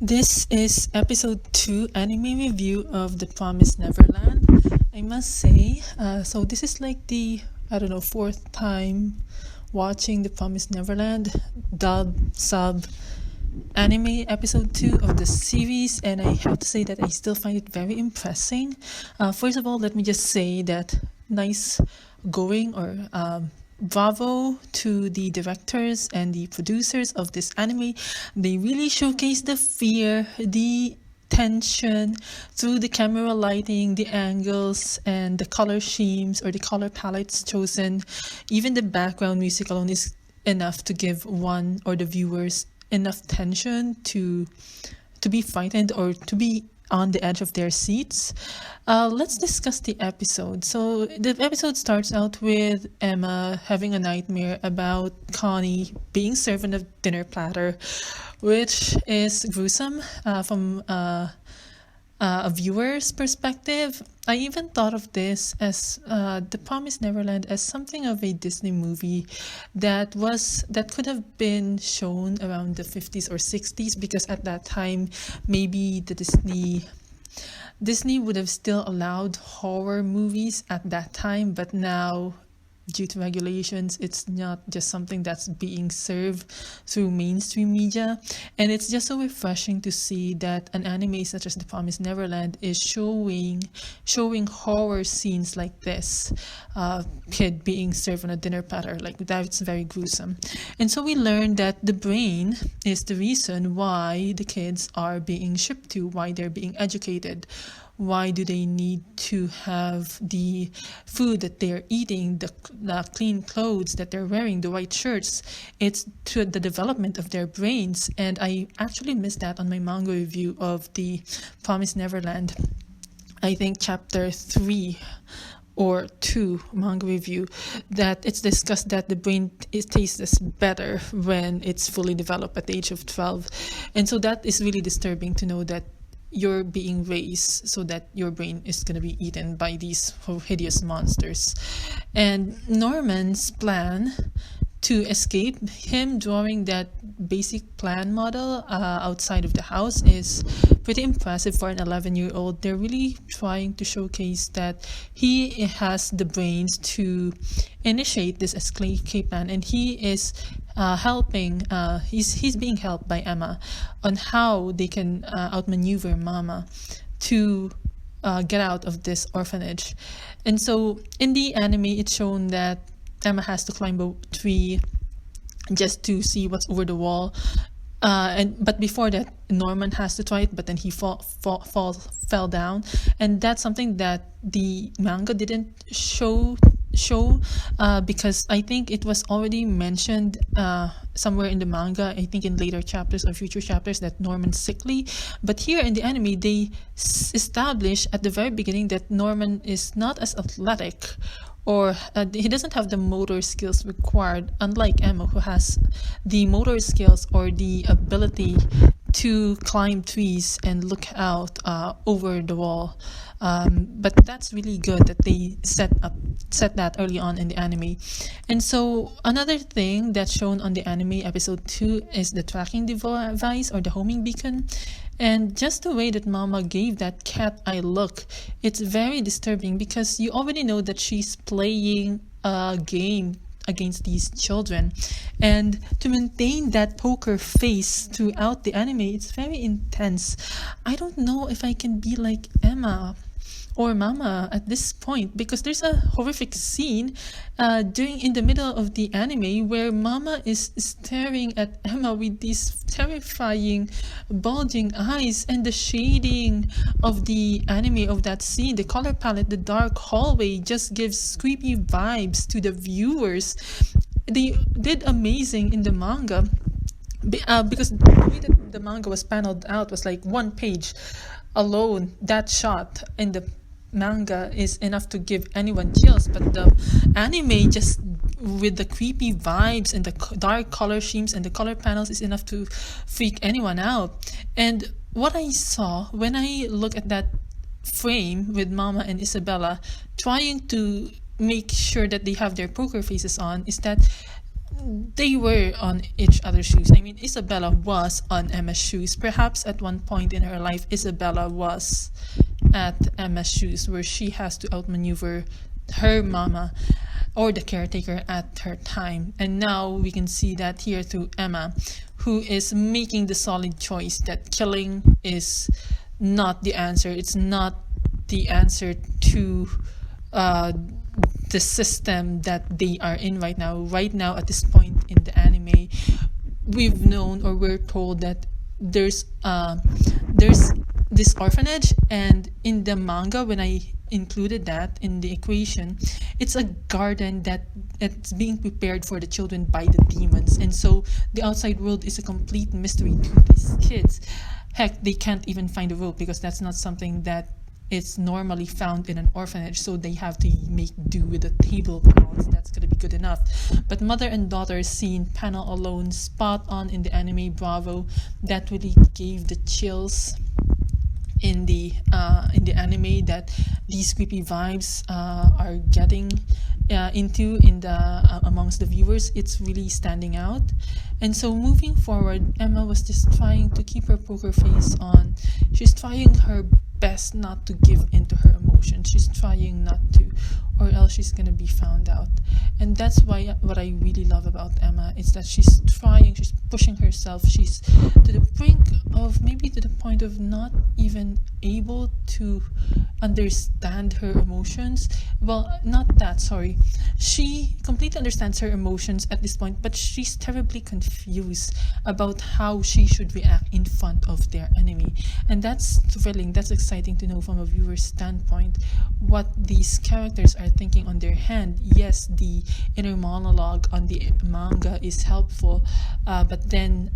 This is episode 2 anime review of The Promised Neverland. I must say, so this is like the, fourth time watching The Promised Neverland dub sub anime episode 2 of the series, and I have to say that I still find it very impressing. First of all, let me just say that nice going or bravo to the directors and the producers of this anime. They really showcase the fear, the tension through the camera lighting, the angles, and the color schemes or the color palettes chosen. Even the background music alone is enough to give one or the viewers enough tension to be frightened or to be on the edge of their seats. Let's discuss the episode. So the episode starts out with Emma having a nightmare about Connie being served on a dinner platter, which is gruesome from a viewer's perspective. I even thought of this as The Promised Neverland as something of a Disney movie that could have been shown around the 50s or 60s, because at that time maybe the Disney would have still allowed horror movies at that time, but now due to regulations, it's not just something that's being served through mainstream media. And it's just so refreshing to see that an anime such as The Promised Neverland is showing horror scenes like this. Kid being served on a dinner platter, like that's very gruesome. And so we learned that the brain is the reason why the kids are being shipped to, why they're being educated. Why do they need to have the food that they're eating, the clean clothes that they're wearing, the white shirts? It's to the development of their brains. And I actually missed that on my manga review of The Promised Neverland. I think chapter 3 or 2 manga review, that it's discussed that the brain tastes better when it's fully developed at the age of 12. And so that is really disturbing to know that you're being raised so that your brain is going to be eaten by these hideous monsters. And Norman's plan to escape, him drawing that basic plan model outside of the house, is pretty impressive for an 11-year-old. They're really trying to showcase that he has the brains to initiate this escape plan, and he is helping. He's being helped by Emma on how they can outmaneuver Mama to get out of this orphanage. And so in the anime, it's shown that Emma has to climb a tree just to see what's over the wall. But before that, Norman has to try it, but then he fell down, and that's something that the manga didn't show because I think it was already mentioned somewhere in the manga, I think in later chapters or future chapters, that Norman's sickly. But here in the anime, they establish at the very beginning that Norman is not as athletic, or he doesn't have the motor skills required, unlike Emma, who has the motor skills or the ability to climb trees and look out over the wall. But that's really good that they set that early on in the anime. And so another thing that's shown on the anime episode 2 is the tracking device or the homing beacon. And just the way that Mama gave that cat eye look, it's very disturbing, because you already know that she's playing a game against these children, and to maintain that poker face throughout the anime, it's very intense. I don't know if I can be like Emma or Mama at this point, because there's a horrific scene during in the middle of the anime where Mama is staring at Emma with these terrifying bulging eyes, and the shading of the anime of that scene, the color palette, the dark hallway, just gives creepy vibes to the viewers. They did amazing in the manga, because the way that the manga was paneled out was like one page alone. That shot in the manga is enough to give anyone chills, but the anime, just with the creepy vibes and the dark color schemes and the color panels, is enough to freak anyone out. And what I saw when I look at that frame with Mama and Isabella trying to make sure that they have their poker faces on is that they were on each other's shoes. I mean, Isabella was on Emma's shoes. Perhaps at one point in her life, Isabella was at Emma's shoes, where she has to outmaneuver her mama or the caretaker at her time. And now we can see that here through Emma, who is making the solid choice that killing is not the answer. It's not the answer to the system that they are in right now. Right now, at this point in the anime, we've known, or we're told, that there's this orphanage, and in the manga, when I included that in the equation, it's a garden that it's being prepared for the children by the demons, and so the outside world is a complete mystery to these kids. Heck, they can't even find a rope because that's not something that is normally found in an orphanage, so they have to make do with a tablecloth. That's gonna be good enough. But mother and daughter scene, panel alone, spot on in the anime. Bravo. That really gave the chills in the anime that these creepy vibes are getting into in the amongst the viewers. It's really standing out. And so moving forward, Emma was just trying to keep her poker face on. She's trying her best not to give into her emotions. She's trying not to, or else she's gonna be found out. And that's why what I really love about Emma is that she's trying, she's pushing herself, she's to the brink of, maybe to the point of not even able to understand her emotions. Well, not that, sorry. She completely understands her emotions at this point, but she's terribly confused about how she should react in front of their enemy. And that's thrilling, that's exciting to know from a viewer's standpoint what these characters are thinking on their hand. Yes, the inner monologue on the manga is helpful, but then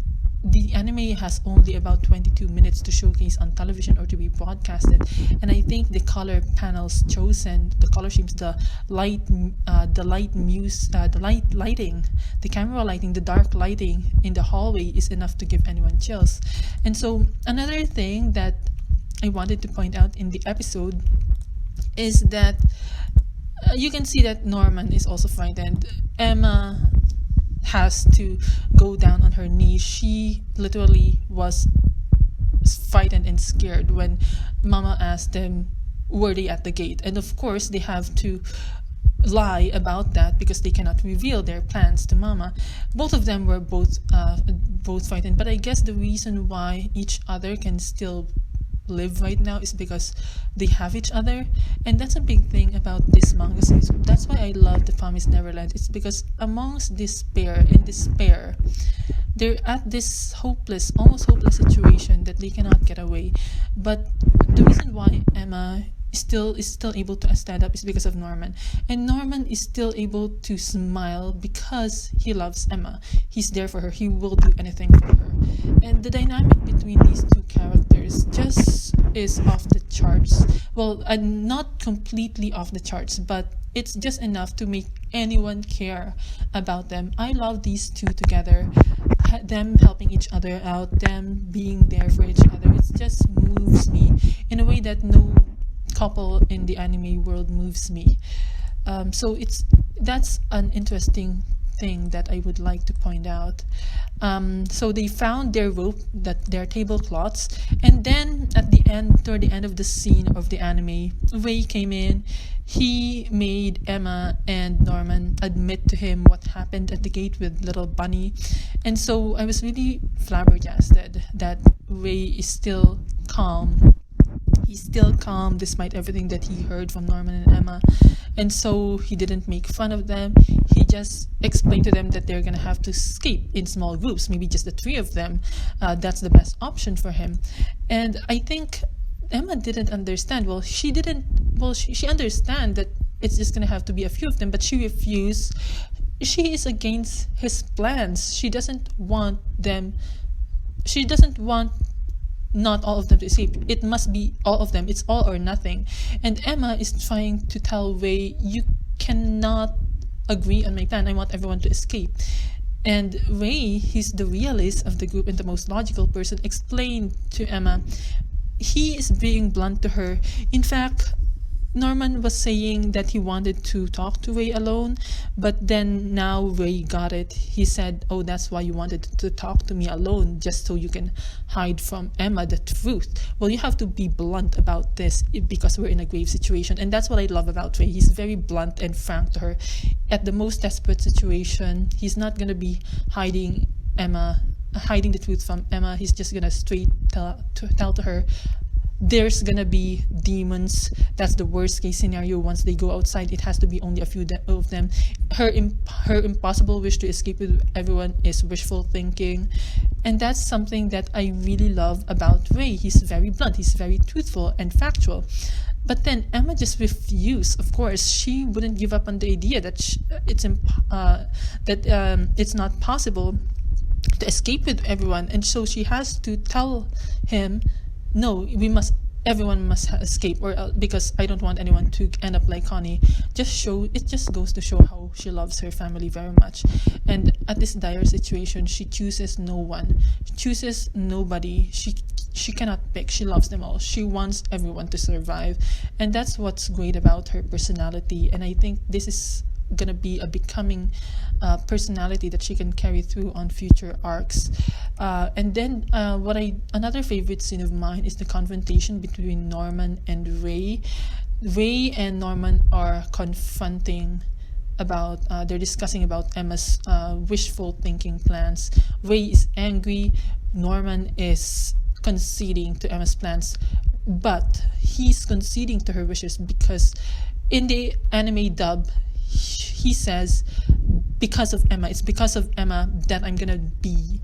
the anime has only about 22 minutes to showcase on television or to be broadcasted, and I think the color panels chosen, the color schemes, the lighting, the camera lighting, the dark lighting in the hallway is enough to give anyone chills. And so another thing that I wanted to point out in the episode is that you can see that Norman is also frightened. Emma has to go down on her knees. She literally was frightened and scared when Mama asked them, were they at the gate? And of course, they have to lie about that because they cannot reveal their plans to Mama. Both of them were both frightened, but I guess the reason why each other can still live right now is because they have each other, and that's a big thing about this manga series. That's why I love the Promised Neverland. It's because amongst despair and despair, they're at this almost hopeless situation that they cannot get away. But the reason why Emma is still able to stand up is because of Norman, and Norman is still able to smile because he loves Emma. He's there for her. He will do anything for her. And the dynamic between these two characters just is off the charts. Well, not completely off the charts, but it's just enough to make anyone care about them. I love these two together, them helping each other out, them being there for each other. It just moves me in a way that no couple in the anime world moves me. So that's an interesting thing that I would like to point out. So they found their rope, their tablecloths, and then toward the end of the scene of the anime, Ray came in. He made Emma and Norman admit to him what happened at the gate with little Bunny, and so I was really flabbergasted that Ray is still calm. He's still calm despite everything that he heard from Norman and Emma. And so he didn't make fun of them. He just explained to them that they're going to have to escape in small groups, maybe just the three of them. That's the best option for him. And I think Emma didn't understand. Well, she understand that it's just going to have to be a few of them, but she refused. She is against his plans. She doesn't want not all of them to escape. It must be all of them. It's all or nothing. And Emma is trying to tell Ray, you cannot agree on my plan. I want everyone to escape. And Ray, he's the realist of the group and the most logical person, explained to Emma, he is being blunt to her. In fact, Norman was saying that he wanted to talk to Ray alone, but then now Ray got it. He said, oh, that's why you wanted to talk to me alone, just so you can hide from Emma the truth. Well, you have to be blunt about this because we're in a grave situation. And that's what I love about Ray. He's very blunt and frank to her. At the most desperate situation, he's not going to be hiding the truth from Emma. He's just going to straight tell to her, there's gonna be demons. That's the worst case scenario. Once they go outside, it has to be only a few of them. Her impossible wish to escape with everyone is wishful thinking, and that's something that I really love about Ray. He's very blunt, he's very truthful and factual. But then Emma just refused. Of course, she wouldn't give up on the idea that it's not possible to escape with everyone, and so she has to tell him, no, everyone must escape, or because I don't want anyone to end up like Connie. It just goes to show how she loves her family very much. And at this dire situation, she chooses no one. She chooses nobody. She cannot pick. She loves them all. She wants everyone to survive. And that's what's great about her personality. And I think this is gonna be a becoming personality that she can carry through on future arcs. And then another favorite scene of mine is the confrontation between Norman and Ray. Ray and Norman are confronting about they're discussing about Emma's wishful thinking plans. Ray is angry. Norman is conceding to Emma's plans, but he's conceding to her wishes because in the anime dub, he says, because of Emma, it's because of Emma that I'm gonna be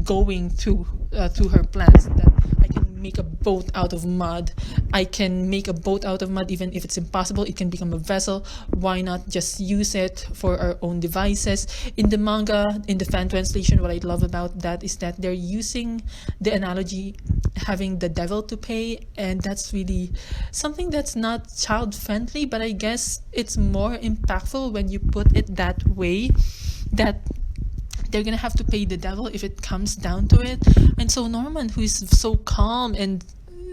going through her plans, that I can make a boat out of mud. I can make a boat out of mud even if it's impossible. It can become a vessel. Why not just use it for our own devices? In the manga, in the fan translation, what I love about that is that they're using the analogy having the devil to pay, and that's really something that's not child friendly, but I guess it's more impactful when you put it that way, that they're gonna have to pay the devil if it comes down to it. And so Norman, who is so calm and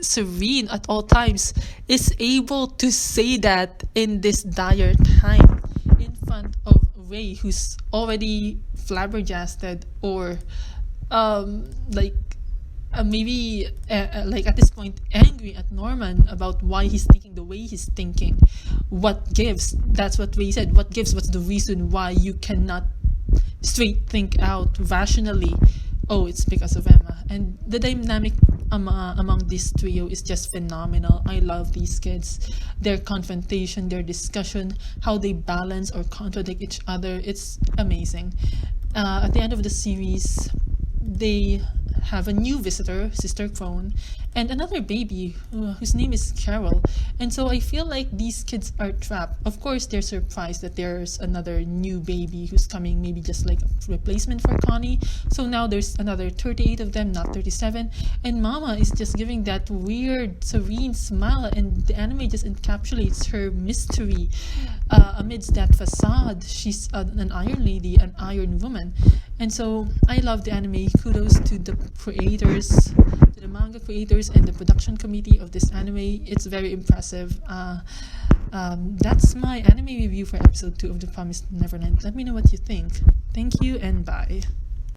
serene at all times, is able to say that in this dire time in front of Ray, who's already flabbergasted, or maybe at this point angry at Norman about why he's thinking the way he's thinking. What gives? That's what Ray said. What gives? What's the reason why you cannot straight think out rationally? Oh, it's because of Emma. And the dynamic among this trio is just phenomenal. I love these kids, their confrontation, their discussion, how they balance or contradict each other. It's amazing. At the end of the series, they have a new visitor, Sister Crone, and another baby whose name is Carol. And so I feel like these kids are trapped. Of course, they're surprised that there's another new baby who's coming, maybe just like a replacement for Connie. So now there's another 38 of them, not 37. And Mama is just giving that weird, serene smile, and the anime just encapsulates her mystery. Amidst that facade, she's an Iron Lady, an Iron Woman. And so I love the anime. Kudos to the creators, to the manga creators and the production committee of this anime. It's very impressive. That's my anime review for episode 2 of The Promised Neverland. Let me know what you think. Thank you and bye.